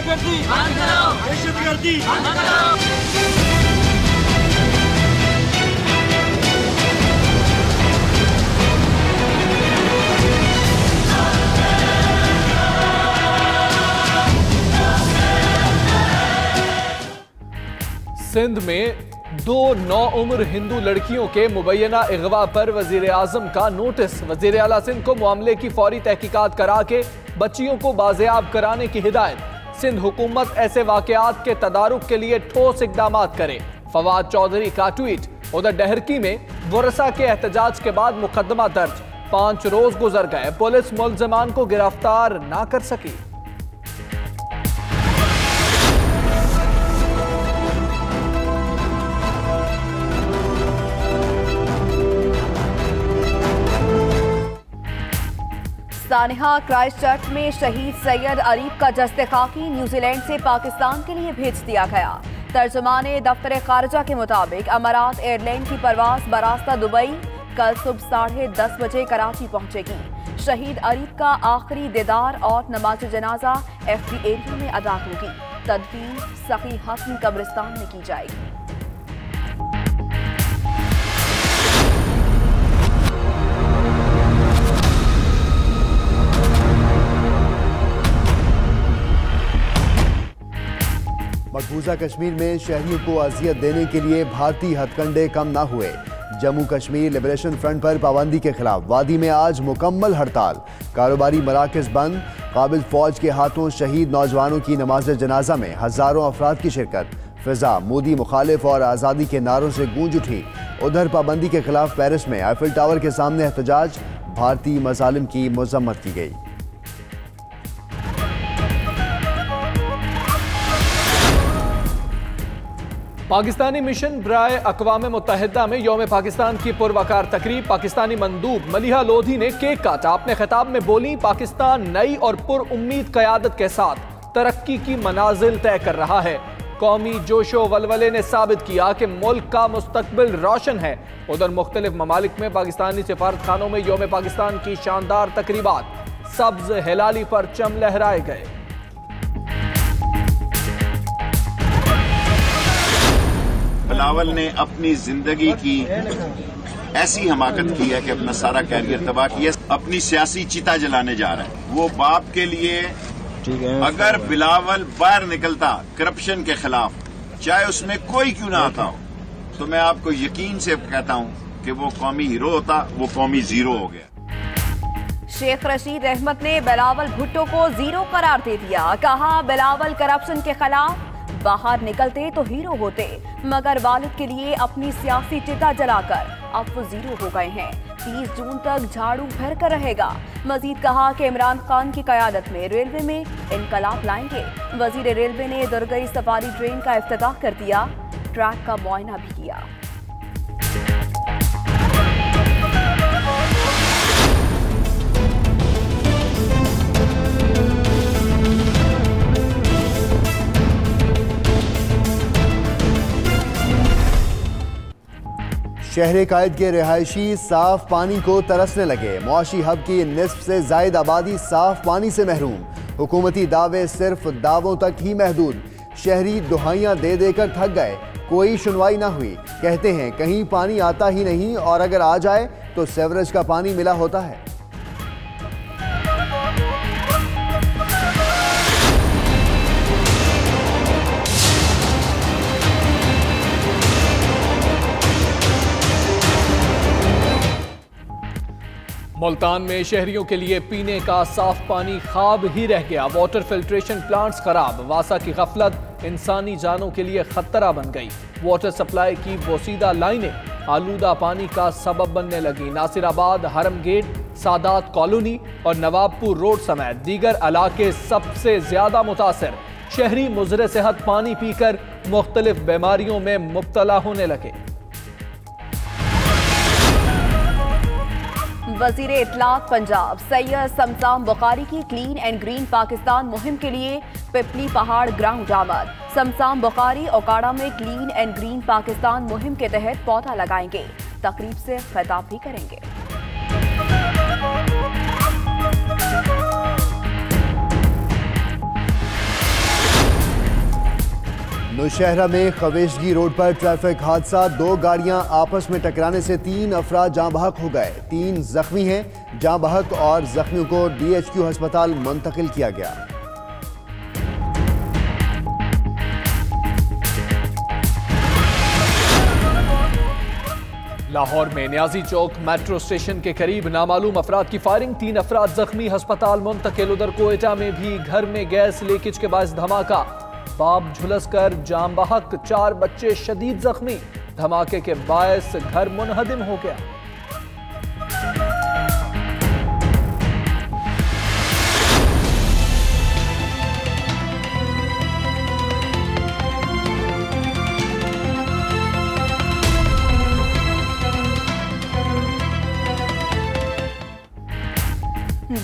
दहशतगर्दी बंद करो, दहशतगर्दी बंद करो। सिंध में 2 नौउम्र हिंदू लड़कियों के मुबैना अगवा पर वजीर आजम का नोटिस। वजीर आला सिंध को मामले की फौरी तहकीकात करा के बच्चियों को बाजियाब कराने की हिदायत। सिंध हुकूमत ऐसे वाकयात के तदारुक के लिए ठोस इकदाम करे। फवाद चौधरी का ट्वीट। उधर डहरकी में वरसा के एहतजाज के बाद मुकदमा दर्ज। 5 रोज गुजर गए, पुलिस मुल्जिमान को गिरफ्तार ना कर सकी। सानिहा क्राइस्टचर्च में शहीद सैयद अरीफ का जस्ते खाकी न्यूजीलैंड से पाकिस्तान के लिए भेज दिया गया। तर्जुमाने दफ्तर खारजा के मुताबिक अमारात एयरलाइन की परवाज बरास्ता दुबई कल सुबह 10:30 बजे कराची पहुंचेगी। शहीद अरीफ का आखिरी दीदार और नमाज जनाजा FB एरिया में अदा होगी। तदफीन सखी हसन कब्रिस्तान में की जाएगी। मकबूजा कश्मीर में शहरियों को अजियत देने के लिए भारतीय हथकंडे कम न हुए। जम्मू कश्मीर लिबरेशन फ्रंट पर पाबंदी के खिलाफ वादी में आज मुकम्मल हड़ताल। कारोबारी मराकज बंद। काबिल फौज के हाथों शहीद नौजवानों की नमाज जनाजा में हजारों अफराद की शिरकत। फिजा मोदी मुखालिफ और आज़ादी के नारों से गूंज उठी। उधर पाबंदी के खिलाफ पेरिस में आईफिल टावर के सामने एहतजाज। भारतीय मजालिम की मजम्मत की गई। पाकिस्तानी मिशन बराए अक़वाम मुत्तहिदा में यौम पाकिस्तान की पुरवकार तकरीब। पाकिस्तानी मंदूब मलिहा लोधी ने केक काटा। अपने खिताब में बोली, पाकिस्तान नई और पुरउम्मीद क़यादत के साथ तरक्की की मनाजिल तय कर रहा है। कौमी जोशो वलवले ने साबित किया कि मुल्क का मुस्तकबिल रोशन है। उधर मुख्तलिफ ममालिक में पाकिस्तानी सिफारत खानों में यौम पाकिस्तान की शानदार तकरीबात। सब्ज हिलाली परचम लहराए गए। बिलावल ने अपनी जिंदगी की ऐसी हमाकत की है कि अपना सारा कैरियर तबाह किया। अपनी सियासी चिता जलाने जा रहा है। वो बाप के लिए अगर बिलावल बाहर निकलता करप्शन के खिलाफ, चाहे उसमें कोई क्यों ना आता हो, तो मैं आपको यकीन से कहता हूं कि वो कौमी हीरो होता, वो कौमी जीरो हो गया। शेख रशीद अहमद ने बिलावल भुट्टो को जीरो करार दे दिया। कहा, बिलावल करप्शन के खिलाफ बाहर निकलते तो हीरो होते, मगर वालिद के लिए अपनी सियासी चिता जलाकर अब वो जीरो हो गए हैं। 30 जून तक झाड़ू भर कर रहेगा। मजीद कहा कि इमरान खान की क़यादत में रेलवे में इनकलाब लाएंगे। वजीर रेलवे ने दुर्गई सफारी ट्रेन का इफ्तिताह कर दिया। ट्रैक का मुआयना भी किया। शहर कायद के रिहायशी साफ पानी को तरसने लगे। मुआशी हब की निस्फ से जायद आबादी साफ पानी से महरूम। हुकूमती दावे सिर्फ दावों तक ही महदूद। शहरी दुहाइयां दे देकर थक गए, कोई सुनवाई ना हुई। कहते हैं कहीं पानी आता ही नहीं और अगर आ जाए तो सेवरेज का पानी मिला होता है। मुल्तान में शहरियों के लिए पीने का साफ पानी ख्वाब ही रह गया। वाटर फिल्ट्रेशन प्लांट्स खराब। वासा की गफलत इंसानी जानों के लिए खतरा बन गई। वाटर सप्लाई की बोसीदा लाइनें आलूदा पानी का सबब बनने लगी। नासिराबाद, हरम गेट, सादात कॉलोनी और नवाबपुर रोड समेत दीगर इलाके सबसे ज्यादा मुतासर। शहरी मुजरे सेहत पानी पीकर मुख्तलिफ बीमारियों में मुब्तला होने लगे। वजीर इत्तलात पंजाब सैयद शमसाम बुखारी की क्लीन एंड ग्रीन पाकिस्तान मुहिम के लिए पिपली पहाड़ ग्राउंड आमद। शमसाम बुखारी ओकाड़ा में क्लीन एंड ग्रीन पाकिस्तान मुहिम के तहत पौधा लगाएंगे। तकरीब से खिताब भी करेंगे। नौशहरा में खवेशगी रोड पर ट्रैफिक हादसा, 2 गाड़ियां आपस में टकराने से 3 अफराद जाँ बहक हो गए, 3 जख्मी हैं। जाँ बहक और जख्मियों को DHQ अस्पताल मुंतकिल किया गया। लाहौर में न्याजी चौक मेट्रो स्टेशन के करीब नामालूम अफराद की फायरिंग, 3 अफराद जख्मी, अस्पताल मुंतकिल। उधर कोयटा में भी घर में गैस लीकेज के बायस धमाका, बाप झुलसकर जाम बहक, 4 बच्चे शदीद जख्मी। धमाके के बायस घर मुनहदिम हो गया।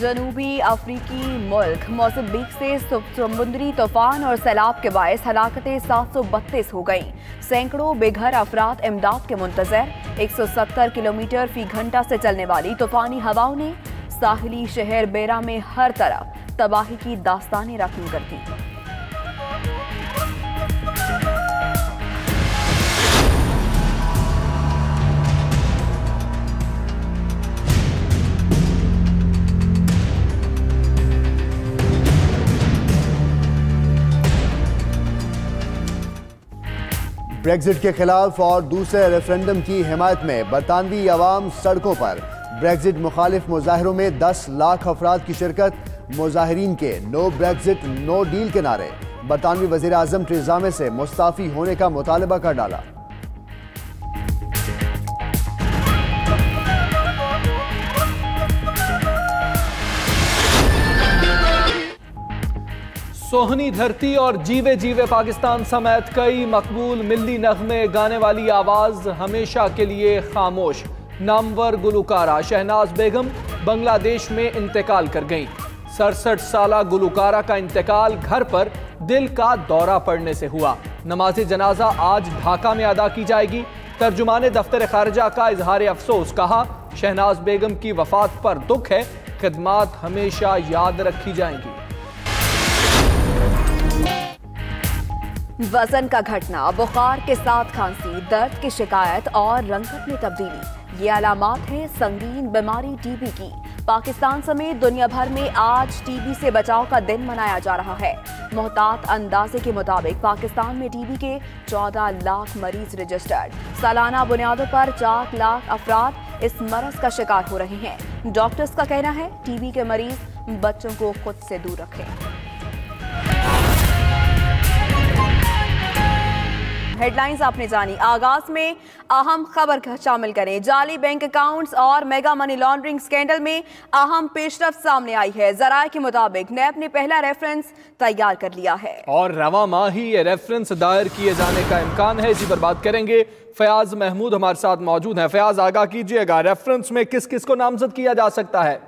जनूबी अफ्रीकी मुल्क मोज़म्बिक से समुद्री तूफान और सैलाब के बायस हलाकतें 732 हो गईं। सैकड़ों बेघर अफराद इमदाद के मुंतजर। 170 किलोमीटर फी घंटा से चलने वाली तूफानी हवाओं ने साहिली शहर बेरा में हर तरफ तबाही की दास्तानें रकम कर दी। ब्रेक्जिट के खिलाफ और दूसरे रेफरेंडम की हिमायत में बरतानवी अवाम सड़कों पर। ब्रेक्जिट मुखालिफ मुजाहिरों में 10 लाख अफराद की शिरकत। मुजाहिरीन के नो ब्रेक्जिट नो डील के नारे। बरतानवी वजीर आजम टेरेसा मे से मुस्ताफी होने का मुतालबा कर डाला। सोहनी धरती और जीवे जीवे पाकिस्तान समेत कई मकबूल मिल्ली नगमे गाने वाली आवाज हमेशा के लिए खामोश। नामवर गुलकारा शहनाज बेगम बांग्लादेश में इंतकाल कर गईं। 67 साला गुलकारा का इंतकाल घर पर दिल का दौरा पड़ने से हुआ। नमाज जनाजा आज ढाका में अदा की जाएगी। तर्जुमान दफ्तर खारजा का इजहार अफसोस, कहा शहनाज बेगम की वफात पर दुख है, खिदमात हमेशा याद रखी जाएंगी। वजन का घटना, बुखार के साथ खांसी, दर्द की शिकायत और रंगत में तब्दीली, ये अलामात हैं संगीन बीमारी टीबी की। पाकिस्तान समेत दुनिया भर में आज टीबी से बचाव का दिन मनाया जा रहा है। मोहतात अंदाजे के मुताबिक पाकिस्तान में टीबी के 14 लाख मरीज रजिस्टर्ड। सालाना बुनियादों पर 4 लाख अफराद इस मरज का शिकार हो रहे हैं। डॉक्टर्स का कहना है टीबी के मरीज बच्चों को खुद से दूर रखें। हेडलाइंस आपने जानी। आगाज में अहम खबर शामिल करें। जाली बैंक अकाउंट्स और मेगा मनी लॉन्ड्रिंग स्कैंडल में अहम पेशरफ्त सामने आई है। जराये के मुताबिक नैब ने पहला रेफरेंस तैयार कर लिया है और रवा माह ही ये रेफरेंस दायर किए जाने का इम्कान है। इसी पर बात करेंगे। फयाज महमूद हमारे साथ मौजूद हैं। फयाज, आगाह कीजिएगा, रेफरेंस में किस किस को नामजद किया जा सकता है?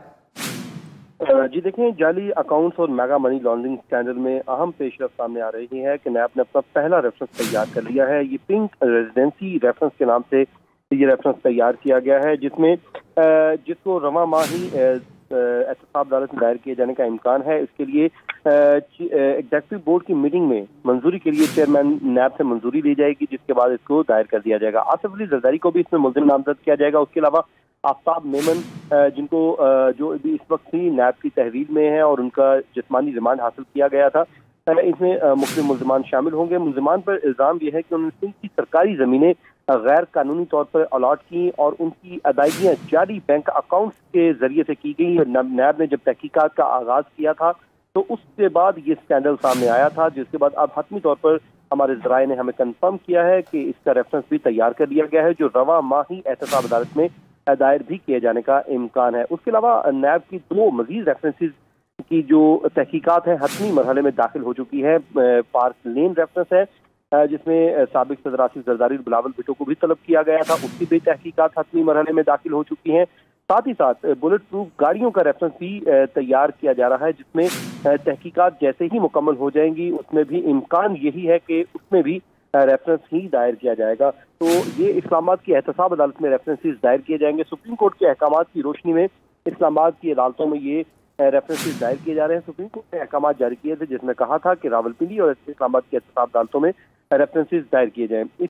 जी देखें, जाली अकाउंट्स और मेगा मनी लॉन्ड्रिंग स्कैंडल में अहम पेशरफ्त सामने आ रही है कि नैब ने अपना पहला रेफरेंस तैयार कर लिया है। ये पिंक रेजिडेंसी रेफरेंस के नाम से ये रेफरेंस तैयार किया गया है, जिसमें जिसको रवा माही एहतसाब अदालत में दायर किए जाने का इम्कान है। इसके लिए एग्जीक्यूटिव बोर्ड की मीटिंग में मंजूरी के लिए चेयरमैन नैब से मंजूरी ली जाएगी, जिसके बाद इसको दायर कर दिया जाएगा। आसिफ अली जरदारी को भी इसमें मुल्जिम नामजद किया जाएगा। उसके अलावा आफ्ताब मेमन, जिनको जो भी इस वक्त ही नैब की तहवील में है और उनका जिस्मानी रिमांड हासिल किया गया था, इसमें मुख्तलिफ मुल्जिमान शामिल होंगे। मुल्जिमान पर इल्ज़ाम यह है कि उन्होंने सिंध की सरकारी ज़मीनें गैर कानूनी तौर पर अलॉट की और उनकी अदायगियाँ जाली बैंक अकाउंट्स के जरिए से की गई। नैब ने जब तहकीकात का आगाज किया था तो उसके बाद ये स्कैंडल सामने आया था, जिसके बाद अब हतमी तौर पर हमारे ज़राए ने हमें कंफर्म किया है कि इसका रेफरेंस भी तैयार कर लिया गया है, जो रवा माही एहतसाब अदालत में दायर भी किए जाने का इम्कान है। उसके अलावा नैब की 2 मजीद रेफरेंसेस की जो तहकीकात है हतमी मरहले में दाखिल हो चुकी है। पार्क लेन रेफरेंस है, जिसमें साबिक सदर आसिफ जरदारी और बिलावल भुट्टो को भी तलब किया गया था, उसकी भी तहकीकात हतमी मरहले में दाखिल हो चुकी हैं। साथ ही साथ बुलेट प्रूफ गाड़ियों का रेफरेंस भी तैयार किया जा रहा है, जिसमें तहकीकात जैसे ही मुकम्मल हो जाएंगी उसमें भी इम्कान यही है कि उसमें भी रेफरेंस ही दायर किया जाएगा। तो ये इस्लामाबाद की एहतसाब अदालत में रेफरेंसेस दायर किए जाएंगे। सुप्रीम कोर्ट के अहकामात की रोशनी में इस्लामाबाद की अदालतों में ये रेफरेंसेस दायर किए जा रहे हैं। सुप्रीम कोर्ट ने अहकामात जारी किए थे, जिसमें कहा था कि रावलपिंडी और इस्लामाबाद की एहतसाब अदालतों में रेफरेंसेस दायर किए जाएं।